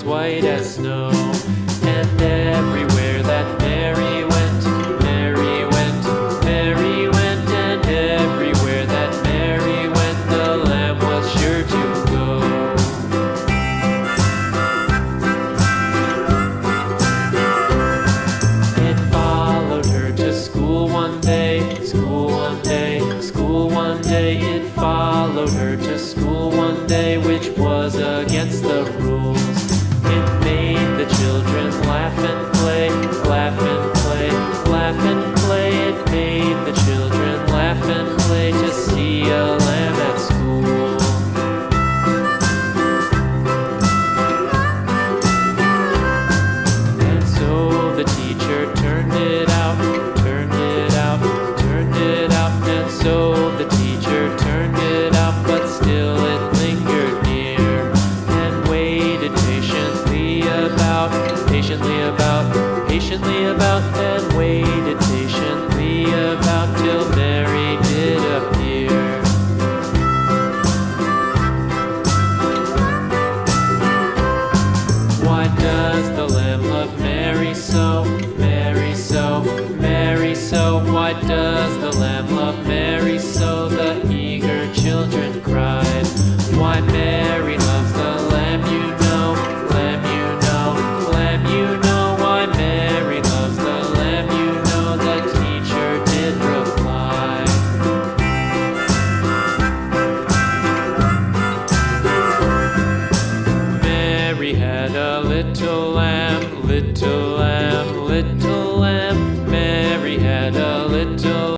white as snow. And everywhere that Mary went, Mary went, Mary went, and everywhere that Mary went, the lamb was sure to go. It followed her to school one day, school one day, school one day. It followed her to school one day, which was against the rules. It made the children laugh and play, laugh and play, laugh and play. It made the children laugh and play to see a lamb at school. And so the teacher turned it out, turned it out, turned it out. And so the teacher turned it out, but still it lingered near and waited patiently about, patiently about, patiently about, and waited patiently about till Mary did appear. Why does the lamb love Mary so, Mary so, Mary so? Why does the lamb love Mary so? The eager children cried. Why Mary loves the lamb, you know, lamb, you know, lamb, you know. Why Mary loves the lamb, you know, the teacher did reply. Mary had a little lamb, little lamb, little lamb.